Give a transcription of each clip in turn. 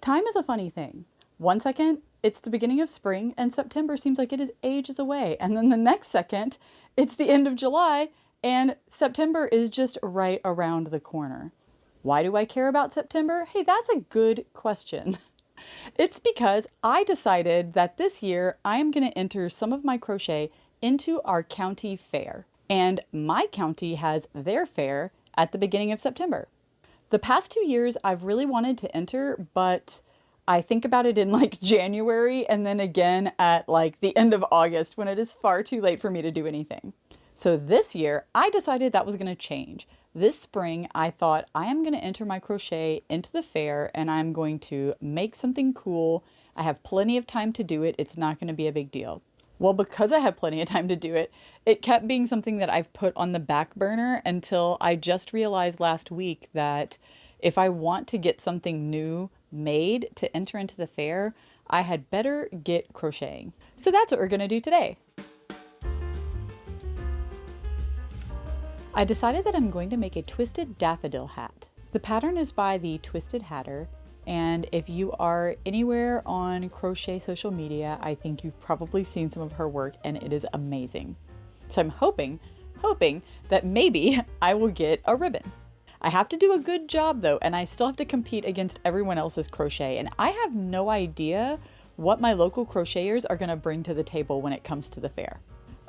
Time is a funny thing. One second, it's the beginning of spring and September seems like it is ages away. And then the next second, it's the end of July and September is just right around the corner. Why do I care about September? Hey, that's a good question. It's because I decided that this year I am going to enter some of my crochet into our county fair. And my county has their fair at the beginning of September. The past 2 years I've really wanted to enter, but I think about it in like January and then again at like the end of August when it is far too late for me to do anything. So this year I decided that was going to change. This spring I thought I am going to enter my crochet into the fair and I'm going to make something cool. I have plenty of time to do it. It's not going to be a big deal. Well, because I have plenty of time to do it, it kept being something that I've put on the back burner until I just realized last week that if I want to get something new made to enter into the fair, I had better get crocheting. So that's what we're going to do today. I decided that I'm going to make a twisted daffodil hat. The pattern is by the Twisted Hatter, and if you are anywhere on crochet social media, I think you've probably seen some of her work and it is amazing. So I'm hoping that maybe I will get a ribbon. I have to do a good job though, and I still have to compete against everyone else's crochet, and I have no idea what my local crocheters are going to bring to the table when it comes to the fair.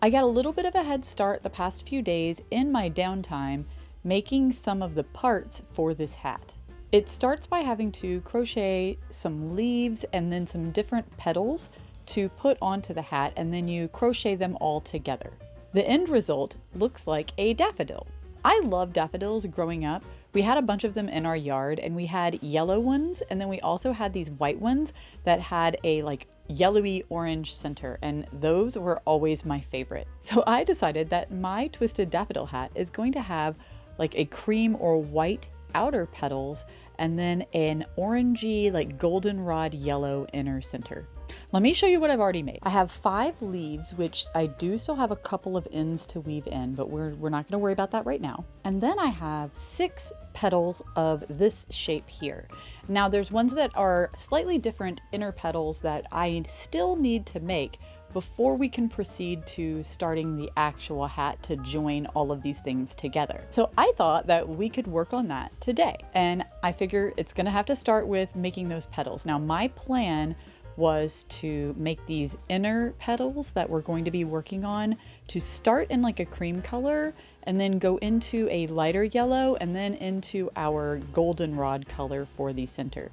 I got a little bit of a head start the past few days in my downtime making some of the parts for this hat. It starts by having to crochet some leaves and then some different petals to put onto the hat, and then you crochet them all together. The end result looks like a daffodil. I love daffodils growing up. We had a bunch of them in our yard and we had yellow ones, and then we also had these white ones that had a like yellowy orange center, and those were always my favorite. So I decided that my twisted daffodil hat is going to have like a cream or white outer petals and then an orangey like goldenrod yellow inner center. Let me show you what I've already made. I have 5 leaves, which I do still have a couple of ends to weave in, but we're not going to worry about that right now. And then I have 6 petals of this shape here. Now there's ones that are slightly different inner petals that I still need to make before we can proceed to starting the actual hat to join all of these things together. So I thought that we could work on that today. And I figure it's going to have to start with making those petals. Now my plan was to make these inner petals that we're going to be working on to start in like a cream color and then go into a lighter yellow and then into our goldenrod color for the center.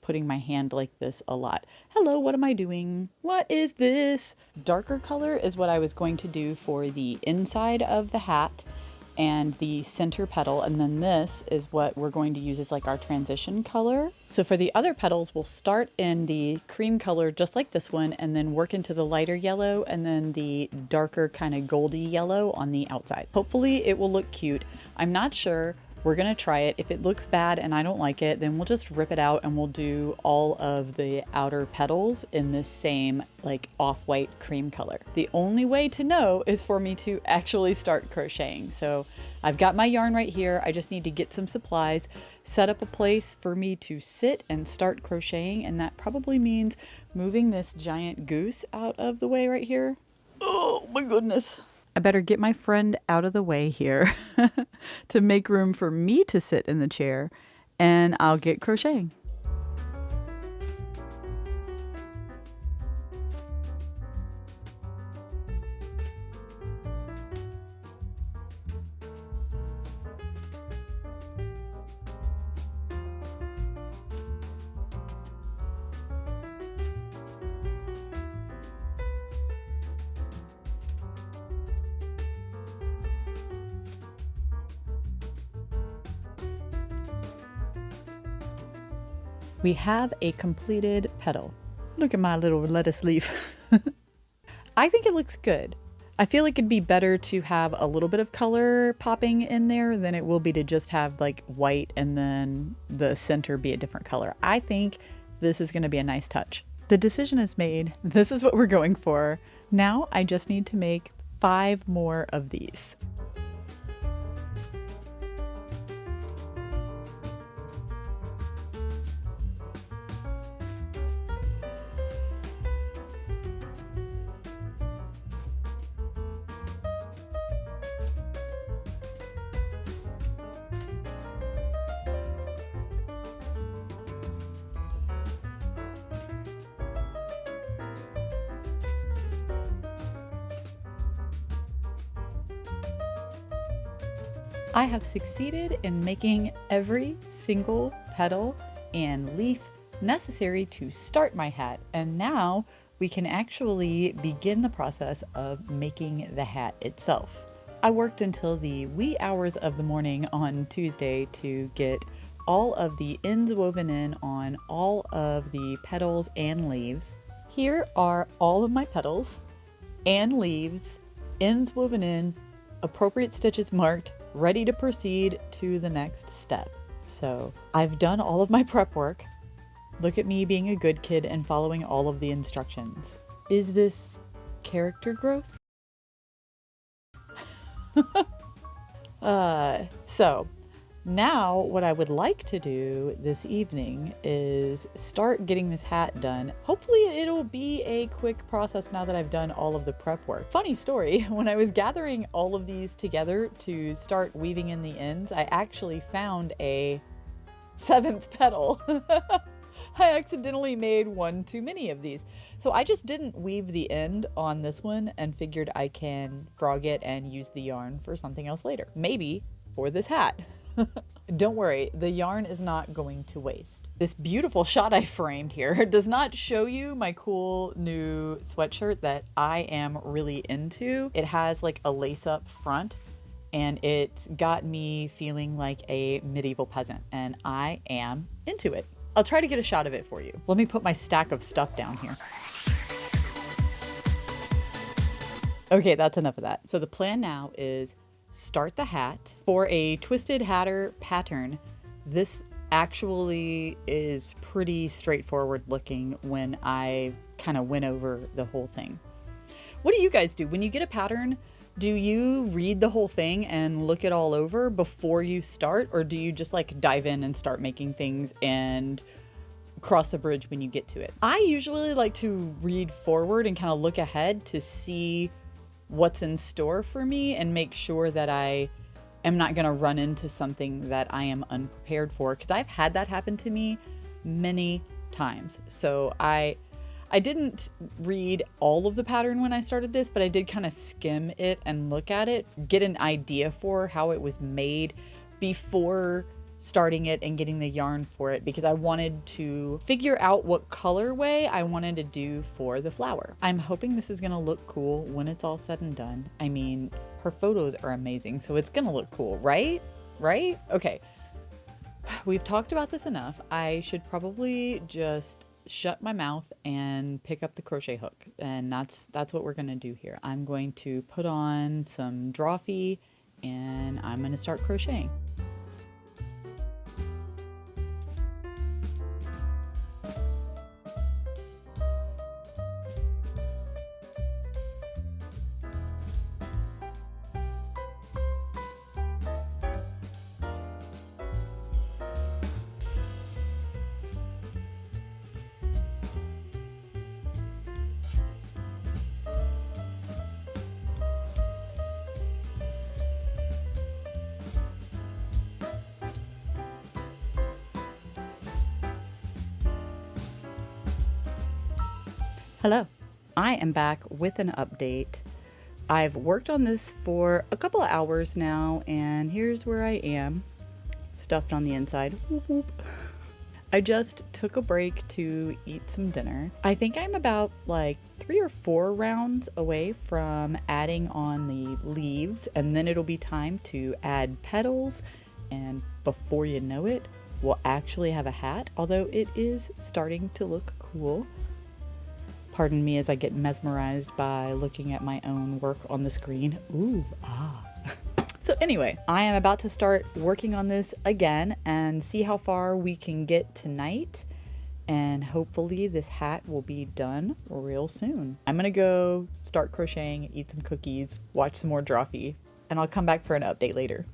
Putting my hand like this a lot. Hello, what am I doing? What is this? Darker color is what I was going to do for the inside of the hat and the center petal, and then this is what we're going to use as like our transition color. So for the other petals, we'll start in the cream color just like this one and then work into the lighter yellow and then the darker kind of goldy yellow on the outside. Hopefully it will look cute. I'm not sure. We're gonna try it. If it looks bad and I don't like it, then we'll just rip it out and we'll do all of the outer petals in this same like off-white cream color. The only way to know is for me to actually start crocheting. So I've got my yarn right here. I just need to get some supplies, set up a place for me to sit and start crocheting. And that probably means moving this giant goose out of the way right here. Oh my goodness. I better get my friend out of the way here to make room for me to sit in the chair, and I'll get crocheting. We have a completed petal. Look at my little lettuce leaf. I think it looks good. I feel like it'd be better to have a little bit of color popping in there than it will be to just have like white and then the center be a different color. I think this is going to be a nice touch. The decision is made. This is what we're going for. Now I just need to make 5 more of these. I have succeeded in making every single petal and leaf necessary to start my hat, and now we can actually begin the process of making the hat itself. I worked until the wee hours of the morning on Tuesday to get all of the ends woven in on all of the petals and leaves. Here are all of my petals and leaves, ends woven in, appropriate stitches marked, ready to proceed to the next step. So I've done all of my prep work. Look at me being a good kid and following all of the instructions. Is this character growth? So now what I would like to do this evening is start getting this hat done. Hopefully it'll be a quick process now that I've done all of the prep work. Funny story, when I was gathering all of these together to start weaving in the ends, I actually found a 7th petal. I accidentally made one too many of these. So I just didn't weave the end on this one and figured I can frog it and use the yarn for something else later. Maybe for this hat. Don't worry, the yarn is not going to waste. This beautiful shot I framed here does not show you my cool new sweatshirt that I am really into. It has like a lace up front and it's got me feeling like a medieval peasant and I am into it. I'll try to get a shot of it for you. Let me put my stack of stuff down here. Okay, that's enough of that. So the plan now is start the hat. For a twisted hatter pattern, this actually is pretty straightforward looking when I kind of went over the whole thing. What do you guys do? When you get a pattern, do you read the whole thing and look it all over before you start? Or do you just like dive in and start making things and cross the bridge when you get to it? I usually like to read forward and kind of look ahead to see what's in store for me and make sure that I am not going to run into something that I am unprepared for, because I've had that happen to me many times. So I didn't read all of the pattern when I started this, but I did kind of skim it and look at it, get an idea for how it was made before starting it and getting the yarn for it, because I wanted to figure out what colorway I wanted to do for the flower. I'm hoping this is gonna look cool when it's all said and done. I mean, her photos are amazing, so it's gonna look cool, right? Right? Okay. We've talked about this enough. I should probably just shut my mouth and pick up the crochet hook, and that's what we're gonna do here. I'm going to put on some drawfee and I'm gonna start crocheting. Hello, I am back with an update. I've worked on this for a couple of hours now, and here's where I am, stuffed on the inside. Whoop, whoop. I just took a break to eat some dinner. I think I'm about like 3 or 4 rounds away from adding on the leaves, and then it'll be time to add petals, and before you know it, we'll actually have a hat, although it is starting to look cool. Pardon me as I get mesmerized by looking at my own work on the screen. Ooh, ah. So anyway, I am about to start working on this again and see how far we can get tonight. And hopefully this hat will be done real soon. I'm gonna go start crocheting, eat some cookies, watch some more drawfee, and I'll come back for an update later.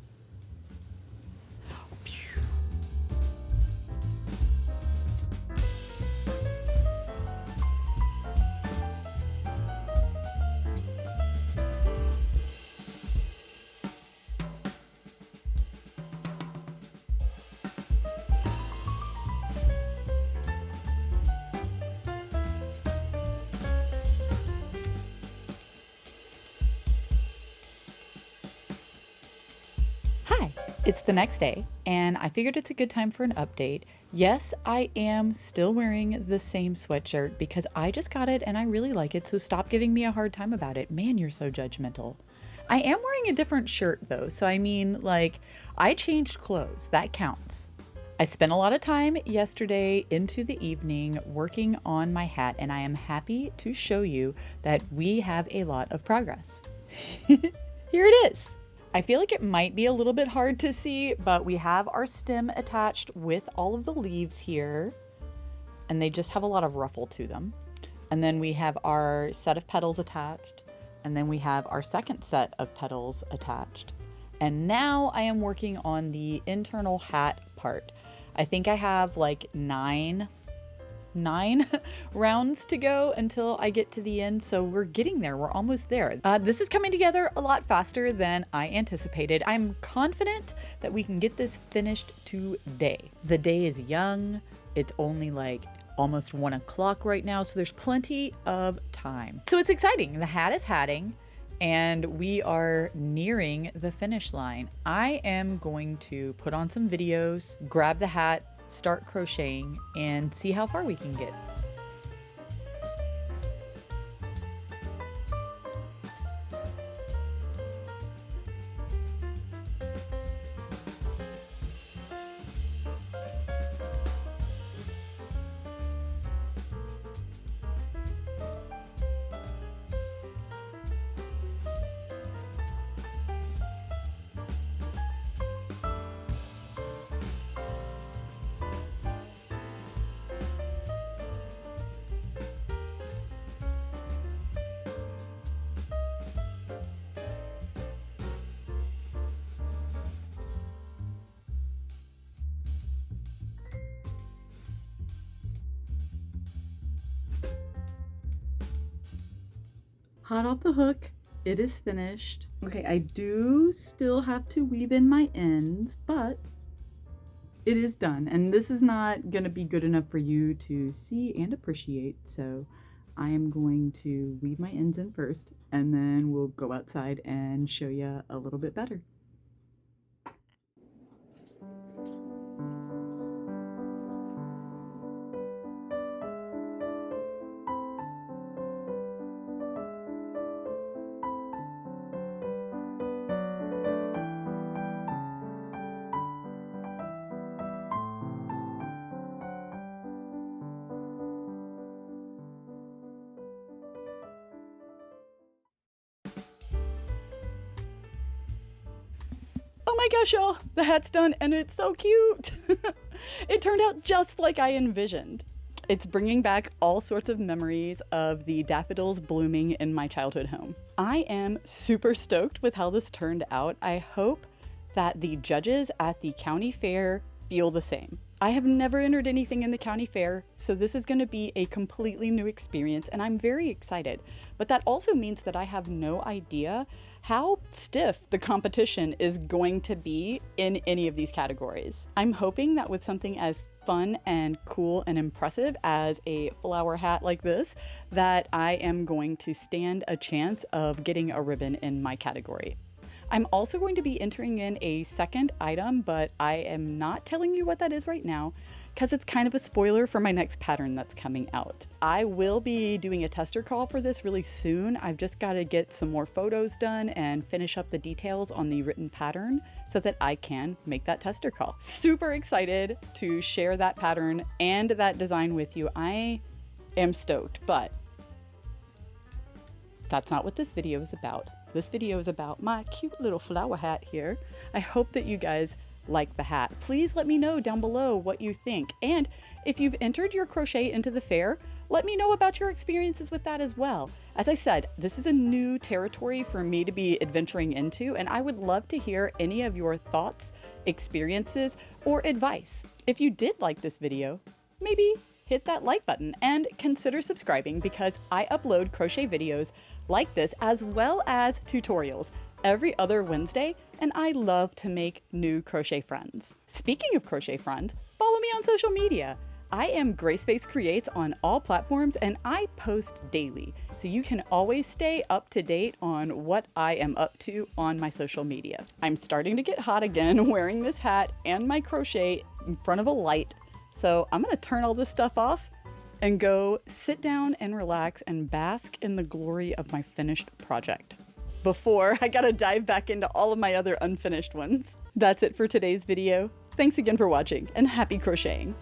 Hi, it's the next day, and I figured it's a good time for an update. Yes, I am still wearing the same sweatshirt because I just got it and I really like it, so stop giving me a hard time about it. Man, you're so judgmental. I am wearing a different shirt though, so I mean, like, I changed clothes. That counts. I spent a lot of time yesterday into the evening working on my hat, and I am happy to show you that we have a lot of progress. Here it is. I feel like it might be a little bit hard to see, but we have our stem attached with all of the leaves here, and they just have a lot of ruffle to them. And then we have our set of petals attached, and then we have our second set of petals attached. And now I am working on the internal hat part. I think I have like nine rounds to go until I get to the end, so we're getting there. We're almost there. This is coming together a lot faster than I anticipated. I'm confident that we can get this finished today. The day is young. It's only like almost 1 o'clock right now, so there's plenty of time. So it's exciting. The hat is hatting, and we are nearing the finish line. I am going to put on some videos, grab the hat, start crocheting, and see how far we can get. Hot off the hook, it is finished. Okay, I do still have to weave in my ends, but it is done. And this is not gonna be good enough for you to see and appreciate, so I am going to weave my ends in first, and then we'll go outside and show you a little bit better. Oh my gosh, y'all, the hat's done and it's so cute. It turned out just like I envisioned. It's bringing back all sorts of memories of the daffodils blooming in my childhood home. I am super stoked with how this turned out. I hope that the judges at the county fair feel the same. I have never entered anything in the county fair, so this is going to be a completely new experience, and I'm very excited. But that also means that I have no idea how stiff the competition is going to be in any of these categories. I'm hoping that with something as fun and cool and impressive as a flower hat like this, that I am going to stand a chance of getting a ribbon in my category. I'm also going to be entering in a second item, but I am not telling you what that is right now because it's kind of a spoiler for my next pattern that's coming out. I will be doing a tester call for this really soon. I've just got to get some more photos done and finish up the details on the written pattern so that I can make that tester call. Super excited to share that pattern and that design with you. I am stoked, but that's not what this video is about. This video is about my cute little flower hat here. I hope that you guys like the hat. Please let me know down below what you think. And if you've entered your crochet into the fair, let me know about your experiences with that as well. As I said, this is a new territory for me to be adventuring into, and I would love to hear any of your thoughts, experiences, or advice. If you did like this video, maybe hit that like button and consider subscribing because I upload crochet videos like this as well as tutorials every other Wednesday, and I love to make new crochet friends. Speaking of crochet friends, follow me on social media. I am Graceface Creates on all platforms, and I post daily, so you can always stay up to date on what I am up to on my social media. I'm starting to get hot again wearing this hat and my crochet in front of a light, so I'm gonna turn all this stuff off and go sit down and relax and bask in the glory of my finished project. Before I gotta dive back into all of my other unfinished ones. That's it for today's video. Thanks again for watching, and happy crocheting!